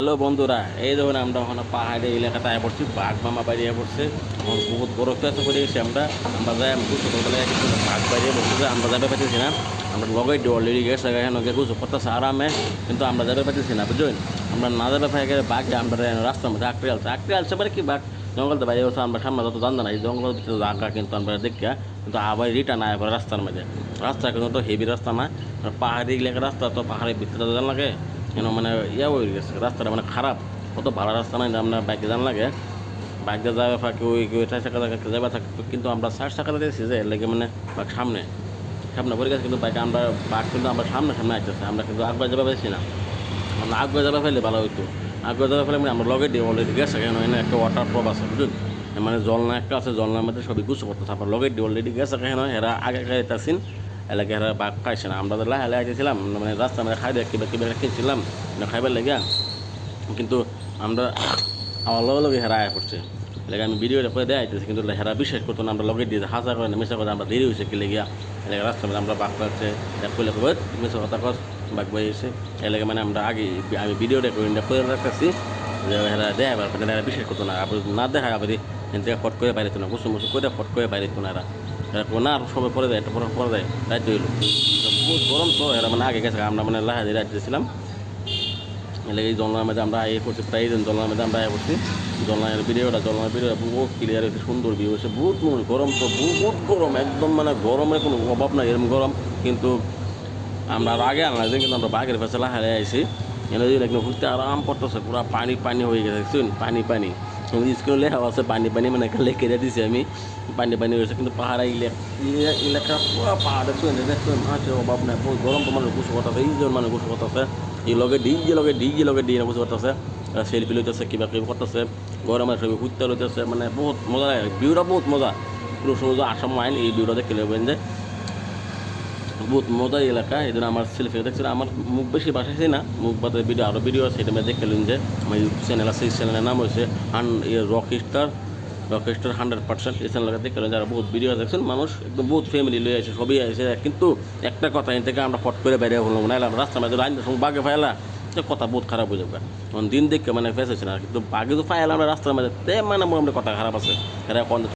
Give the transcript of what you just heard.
Hello বন্ধুরা, এই ধরুন আমরা ওখানে পাহাড়ি এলাকাতে আয় পড়ছি, বাঘ মামা বাড়িয়ে পড়ছে। এখন বহুত বড় চেষ্টা করে গেছি আমরা যাই আমি খুব ছোটোবেলায় কিন্তু বাঘ বাড়িয়ে বলছে আমরা যাবে পাচ্ছি না। আমরা লগে অলরেডি গেছে এখানে গুছো করতেছে আরামে, কিন্তু আমরা যাবে পাচ্ছি না বুঝলেন। আমরা না যাবে পাই গেলে বাঘ আমরা রাস্তার মধ্যে আঁকড়ে আলছে মানে কি বাঘ জঙ্গলতে বাইরে হচ্ছে। আমরা সামনে যত জানতো না এই জঙ্গলের ভিতরে জায়গা কিন্তু আমরা দেখা, কিন্তু আবার রিটার্ন আয় পরে রাস্তার মধ্যে। রাস্তা কিন্তু তো হেভি রাস্তা না, পাহাড়ি এলাকার রাস্তা তো পাহাড়ের ভিতরে জান লাগে মানে হয়ে গেছে রাস্তাটা, মানে খারাপ। কত ভালো রাস্তা নাই আপনার বাইকে জান লাগে, বাইকে যাবে ফাঁকে ওই 4 চাকা যাবে থাকে, কিন্তু আমরা 4 চাকা দিয়েছি যে লেগে মানে বাঘ সামনে সামনে পড়ে গেছে। কিন্তু বাইকে আমরা বাঘ কিন্তু আমরা সামনে সামনে আসতেছে, আমরা কিন্তু আগে যাবে পেয়েছি না। আমরা আগে যাবে ফেলে ভালো হইতো, আগে যাবে ফেলে মানে আমরা লগে দিয়ে অলরেডি গেছে কেন এখানে একটা ওয়াটার প্রপ আছে বুঝুন, মানে জলনা একটা আছে, জলনার মধ্যে সবই গুছো করতেছে। আপনার লগে দিয়ে অলরেডি গেছে কেন এরা আগে খাইতেছেন এলাকা, এরা বাঘ খাইছে না। আমরা লাহে আইতেছিলাম, মানে রাস্তা মানে খাই কিবা কিবা কিনছিলাম খাইবার লেগে, কিন্তু আমরা আমার লগে লগে হেরা আয় করছে লেগে। আমি ভিডিওটা করে দেয় আইতেছি, কিন্তু হেরা বিশ্বাস করতো না। আমরা লগে দিয়ে হাসা করে না, মেশা কথা আমরা দেরি হয়েছে কি লেগিয়া এলাকা রাস্তা মানে আমরা বাঘ পাচ্ছে কইলে কবে মেশা কথা কস বাঘ বই এসে এলাকা, মানে আমরা আগে আমি ভিডিওটা করে রাখতেছি যে হেরা দেয় আবার এরা বিশ্বাস করতো না। আবার না দেখায় আবার এখান থেকে ফট করে বাইরে না, মুসু করে ফট করে বাইরে না এরা না আর সবাই পরে দেয়, একটা পরে দেয় রাইতে হইলো। বহুত গরম তো এরা মানে আগে গেছে, আমরা মানে লাহা দিয়ে রাখতেছিলাম এলাকা। এই জলনার মধ্যে আমরা আয়ে করছি, প্রায় জলনার মধ্যে আমরা আয়ে করছি। জলনার ভিডিওটা বহুত ক্লিয়ার হয়েছে, সুন্দর ভিউ হয়েছে। বহুত গরম তো বহুত গরম একদম, মানে গরমের কোনো অভাব নাই, এরকম গরম। কিন্তু আমরা আগে আনলাম, কিন্তু আমরা বাঘের ফেসলা হারিয়ে আইছি। এনে একদম ঘুরতে আরাম করতেছে, পুরো পানি হয়ে গেছে দেখছেন, পানি স্কুলে লেখা আছে পানি, মানে লেখে দিয়েছি আমি পানি হয়েছে। কিন্তু পাহাড়ে এলাকা পুরো পাহাড়ে দেখছেন মাছের অভাব নাই, বহুত গরম তো মানুষ গুছো করতেছে, এই যে মানুষ গুছো করতেছে এই লগে ডি গুছো করতেছে, সেলফি লইতেছে কিবা কিবা করতেছে, গরমের সবই ঘুরতে লইতেছে, মানে বহুত মজা লাগে, ভিউটা বহুত মজা। পুরো সমুদ্র আসাম আইন এই ভিউটা দেখে নেবেন যে বহুত মজার এলাকা। এই জন্য আমার সেলফি দেখছিল, আমার মুখ বেশি বাসাইছি না, মুখ বাদে ভিডিও আরও ভিডিও আছে, এটা দেখলেন যে আমার ইউটিউব চ্যানেল আছে, এই চ্যানেলের নাম হয়েছে রকস্টার 100%। এই চ্যানেলকে দেখলেন যারা বহুত ভিডিও দেখছেন, মানুষ একদম বহুত ফ্যামিলি লয়ে আছে, সবই আছে। কিন্তু একটা কথা এর থেকে আমরা ফট করে বাইরে হলাম না, রাস্তার মধ্যে লাইন বাঘে ফাইলা কথা বহুত খারাপ হয়ে যাবে। দিন দেখে মানে ফেসেছে না, কিন্তু বাঘে তো ফাইলা আমরা রাস্তার মধ্যে মানে মোটামুটি কথা খারাপ আছে এরা